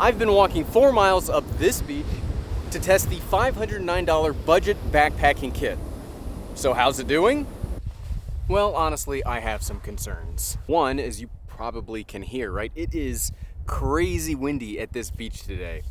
I've been walking 4 miles up this beach to test the $509 budget backpacking kit. So how's it doing? Well, honestly, I have some concerns. One, as you probably can hear, right? It is crazy windy at this beach today.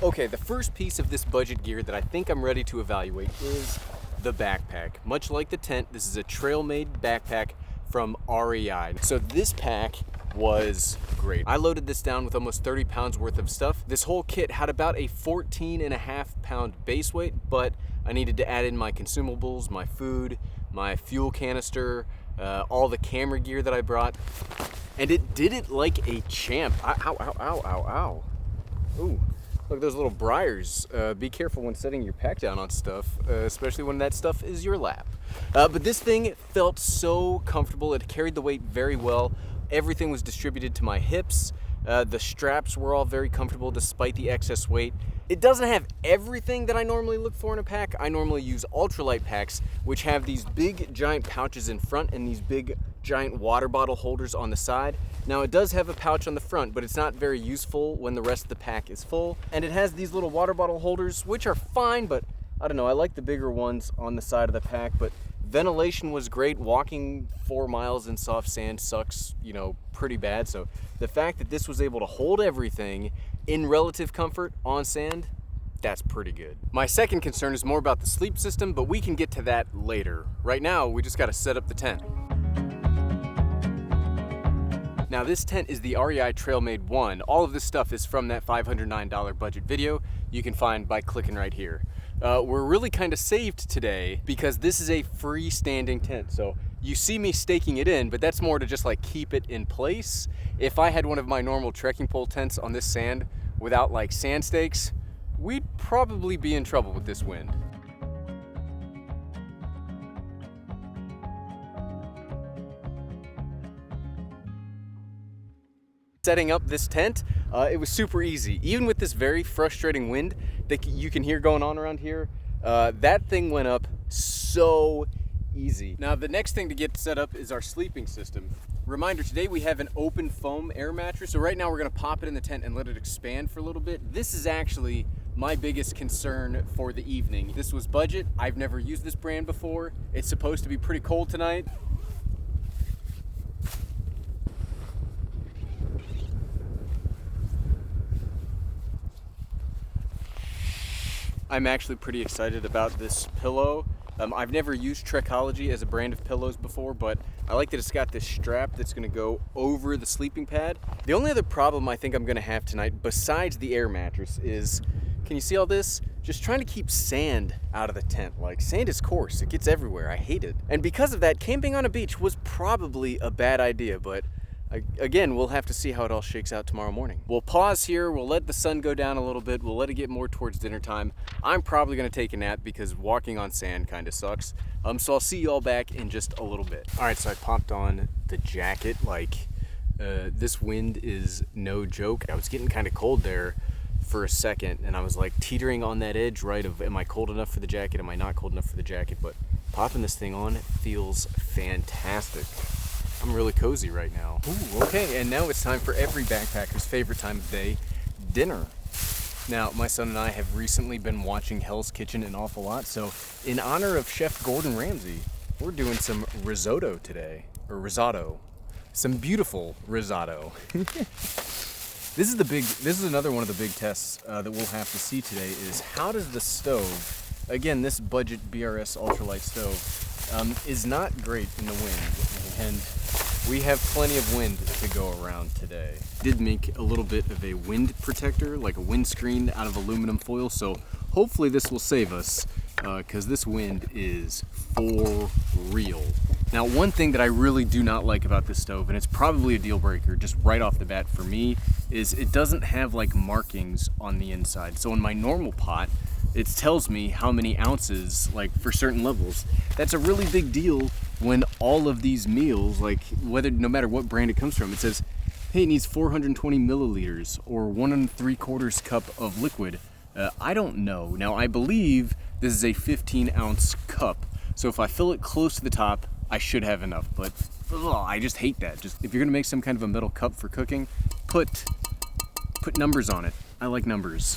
Okay, the first piece of this budget gear that I think I'm ready to evaluate is the backpack. Much like the tent, this is a trail-made backpack from REI. So this pack was great. I loaded this down with almost 30 pounds worth of stuff. This whole kit had about a 14.5 pound base weight, but I needed to add in my consumables, my food, my fuel canister, all the camera gear that I brought, and it did it like a champ. Ow, ow, ow, ow, ow. Ooh, look at those little briars. Be careful when setting your pack down on stuff, especially when that stuff is your lap. But this thing felt so comfortable. It carried the weight very well. Everything was distributed to my hips. The straps were all very comfortable despite the excess weight. It doesn't have everything that I normally look for in a pack. I normally use ultralight packs, which have these big giant pouches in front and these big giant water bottle holders on the side. Now it does have a pouch on the front, but it's not very useful when the rest of the pack is full. And it has these little water bottle holders, which are fine, but I don't know, I like the bigger ones on the side of the pack. But ventilation was great. Walking 4 miles in soft sand sucks, pretty bad. So the fact that this was able to hold everything in relative comfort on sand, that's pretty good. My second concern is more about the sleep system, but we can get to that later. Right now, we just gotta set up the tent. Now this tent is the REI Trailmade 1. All of this stuff is from that $509 budget video you can find by clicking right here. We're really kind of saved today because this is a freestanding tent. So you see me staking it in, but that's more to just like keep it in place. If I had one of my normal trekking pole tents on this sand without like sand stakes, we'd probably be in trouble with this wind. Setting up this tent, it was super easy. Even with this very frustrating wind that you can hear going on around here, that thing went up so easy. Now the next thing to get set up is our sleeping system. Reminder, today we have an open foam air mattress. So right now we're gonna pop it in the tent and let it expand for a little bit. This is actually my biggest concern for the evening. This was budget. I've never used this brand before. It's supposed to be pretty cold tonight. I'm actually pretty excited about this pillow. I've never used Trekology as a brand of pillows before, but I like that it's got this strap that's gonna go over the sleeping pad. The only other problem I think I'm gonna have tonight, besides the air mattress, is, can you see all this? Just trying to keep sand out of the tent. Like, sand is coarse, it gets everywhere, I hate it. And because of that, camping on a beach was probably a bad idea, but again, we'll have to see how it all shakes out tomorrow morning. We'll pause here, we'll let the sun go down a little bit, we'll let it get more towards dinner time. I'm probably gonna take a nap because walking on sand kind of sucks. So I'll see you all back in just a little bit. All right, so I popped on the jacket. This wind is no joke. I was getting kind of cold there for a second, and I was like teetering on that edge, right, of am I cold enough for the jacket, am I not cold enough for the jacket? But popping this thing on feels fantastic. I'm really cozy right now. Ooh, okay, and now it's time for every backpacker's favorite time of day, dinner. Now, my son and I have recently been watching Hell's Kitchen an awful lot, so in honor of Chef Gordon Ramsay, we're doing some risotto today, or risotto. Some beautiful risotto. This is another one of the big tests that we'll have to see today is how does the stove, again, this budget BRS ultralight stove, is not great in the wind, and we have plenty of wind to go around today. Did make a little bit of a wind protector, like a windscreen out of aluminum foil, so hopefully this will save us, because this wind is for real. Now, one thing that I really do not like about this stove, and it's probably a deal breaker just right off the bat for me, is it doesn't have like markings on the inside. So in my normal pot, it tells me how many ounces, like for certain levels. That's a really big deal when all of these meals, like no matter what brand it comes from, it says, hey, it needs 420 milliliters or 1 3/4 cup of liquid. I don't know. Now, I believe this is a 15-ounce cup. So if I fill it close to the top, I should have enough, but I just hate that. Just if you're gonna make some kind of a metal cup for cooking, put numbers on it. I like numbers.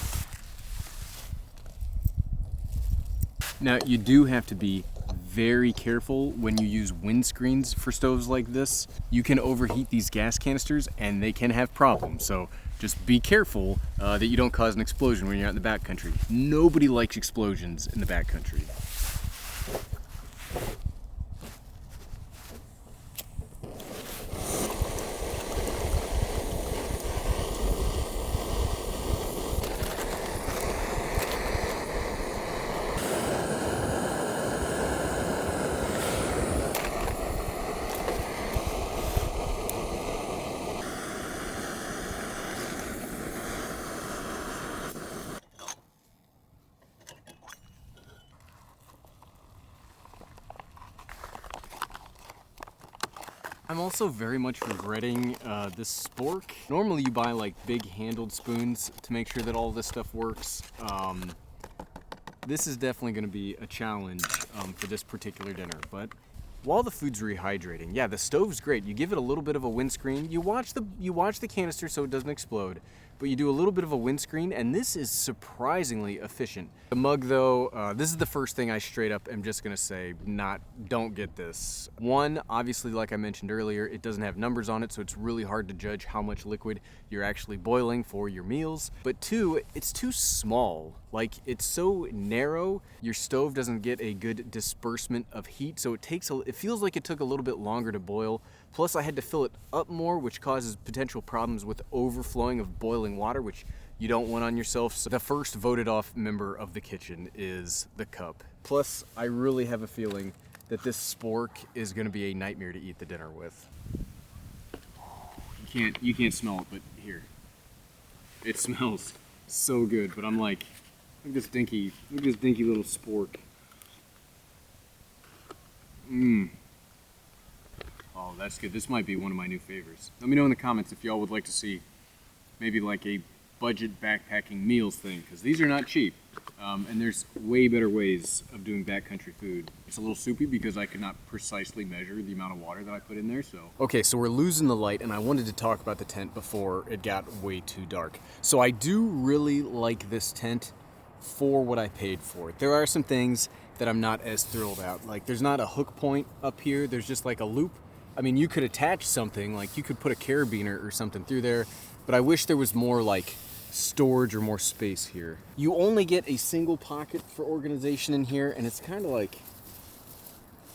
Now, you do have to be very careful when you use windscreens for stoves like this. You can overheat these gas canisters and they can have problems. So just be careful that you don't cause an explosion when you're out in the backcountry. Nobody likes explosions in the backcountry. I'm also very much regretting this spork. Normally you buy like big handled spoons to make sure that all this stuff works. This is definitely going to be a challenge for this particular dinner, but while the food's rehydrating, yeah, the stove's great. You give it a little bit of a windscreen. You watch the canister so it doesn't explode, but you do a little bit of a windscreen, and this is surprisingly efficient. The mug, though, this is the first thing I straight up am just gonna say, don't get this. One, obviously, like I mentioned earlier, it doesn't have numbers on it, so it's really hard to judge how much liquid you're actually boiling for your meals. But two, it's too small. Like, it's so narrow, your stove doesn't get a good disbursement of heat, so it feels like it took a little bit longer to boil. Plus, I had to fill it up more, which causes potential problems with overflowing of boiling water, which you don't want on yourself. So the first voted off member of the kitchen is the cup. Plus, I really have a feeling that this spork is gonna be a nightmare to eat the dinner with. You can't smell it, but here. It smells so good, but I'm like, look at this dinky little spork. Oh, that's good. This might be one of my new favorites. Let me know in the comments if y'all would like to see maybe like a budget backpacking meals thing, because these are not cheap. And there's way better ways of doing backcountry food. It's a little soupy because I could not precisely measure the amount of water that I put in there, so. Okay, so we're losing the light, and I wanted to talk about the tent before it got way too dark. So I do really like this tent for what I paid for it. There are some things that I'm not as thrilled at. Like, there's not a hook point up here, there's just like a loop. I mean, you could attach something, like you could put a carabiner or something through there, but I wish there was more like storage or more space here. You only get a single pocket for organization in here, and it's kind of like,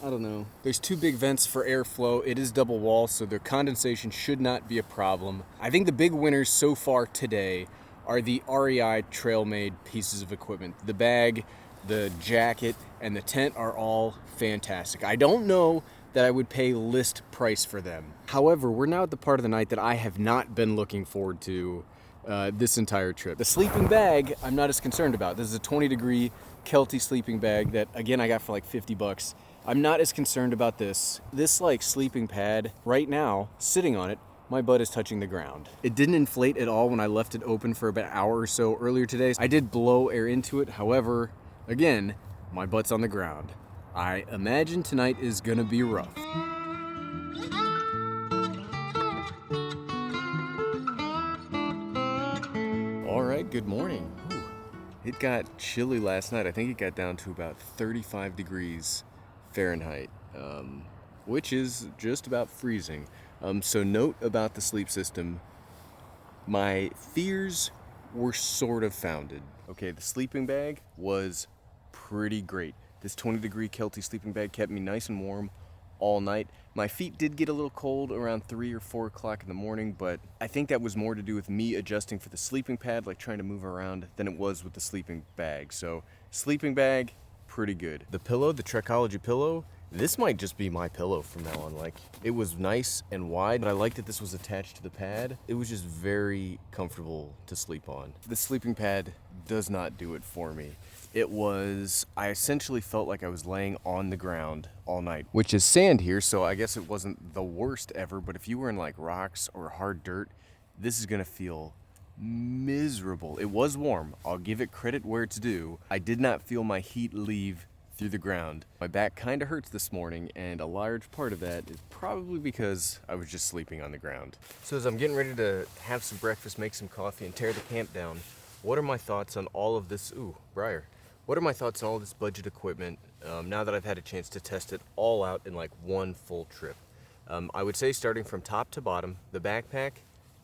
I don't know. There's two big vents for airflow. It is double wall, so the condensation should not be a problem. I think the big winners so far today are the REI Trailmade pieces of equipment. The bag, the jacket, and the tent are all fantastic. I don't know that I would pay list price for them. However, we're now at the part of the night that I have not been looking forward to this entire trip. The sleeping bag, I'm not as concerned about. This is a 20-degree Kelty sleeping bag that, again, I got for like 50 bucks. I'm not as concerned about this. This like sleeping pad, right now, sitting on it, my butt is touching the ground. It didn't inflate at all when I left it open for about an hour or so earlier today. I did blow air into it. However, again, my butt's on the ground. I imagine tonight is gonna be rough. All right, good morning. Ooh, it got chilly last night. I think it got down to about 35 degrees Fahrenheit, which is just about freezing. So note about the sleep system, my fears were sort of founded. Okay, the sleeping bag was pretty great. This 20-degree Kelty sleeping bag kept me nice and warm all night. My feet did get a little cold around 3 or 4 o'clock in the morning, but I think that was more to do with me adjusting for the sleeping pad, like trying to move around, than it was with the sleeping bag. So, sleeping bag, pretty good. The pillow, the Trekology pillow, this might just be my pillow from now on. Like, it was nice and wide, but I liked that this was attached to the pad. It was just very comfortable to sleep on. The sleeping pad does not do it for me. I essentially felt like I was laying on the ground all night, which is sand here, so I guess it wasn't the worst ever, but if you were in like rocks or hard dirt, this is gonna feel miserable. It was warm, I'll give it credit where it's due. I did not feel my heat leave through the ground. My back kind of hurts this morning, and a large part of that is probably because I was just sleeping on the ground. So as I'm getting ready to have some breakfast, make some coffee, and tear the camp down, what are my thoughts on all of this? Ooh, Briar. What are my thoughts on all this budget equipment now that I've had a chance to test it all out in like one full trip? I would say starting from top to bottom, the backpack,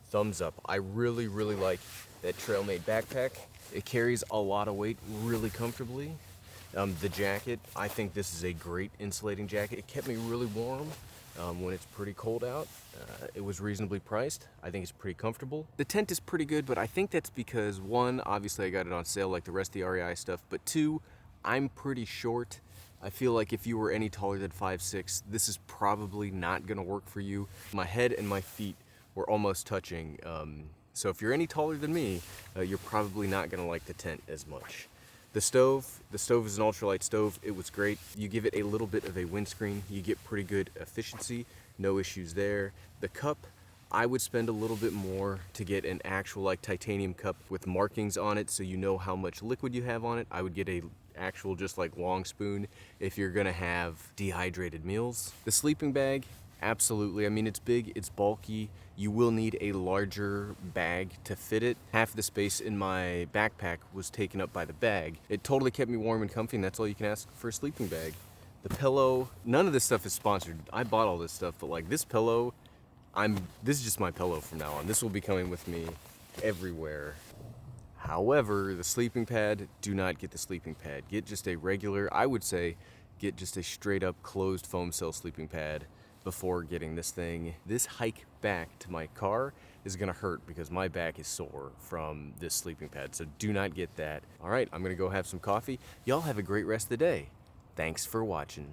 thumbs up. I really, really like that Trailmade backpack. It carries a lot of weight really comfortably. The jacket, I think this is a great insulating jacket. It kept me really warm when it's pretty cold out. It was reasonably priced. I think it's pretty comfortable. The tent is pretty good, but I think that's because one, obviously I got it on sale like the rest of the REI stuff, but two, I'm pretty short. I feel like if you were any taller than 5'6", this is probably not gonna work for you. My head and my feet were almost touching. So if you're any taller than me, you're probably not gonna like the tent as much. The stove is an ultralight stove. It was great. You give it a little bit of a windscreen, you get pretty good efficiency, no issues there. The cup, I would spend a little bit more to get an actual like titanium cup with markings on it so you know how much liquid you have on it. I would get a actual just like long spoon if you're gonna have dehydrated meals. The sleeping bag, absolutely. I mean, it's big, it's bulky. You will need a larger bag to fit it. Half the space in my backpack was taken up by the bag. It totally kept me warm and comfy, and that's all you can ask for a sleeping bag. The pillow, none of this stuff is sponsored. I bought all this stuff, but like this pillow, this is just my pillow from now on. This will be coming with me everywhere. However, the sleeping pad, do not get the sleeping pad. Get just a regular, I would say, get just a straight up closed foam cell sleeping pad before getting this thing. This hike back to my car is gonna hurt because my back is sore from this sleeping pad, so do not get that. All right, I'm gonna go have some coffee. Y'all have a great rest of the day. Thanks for watching.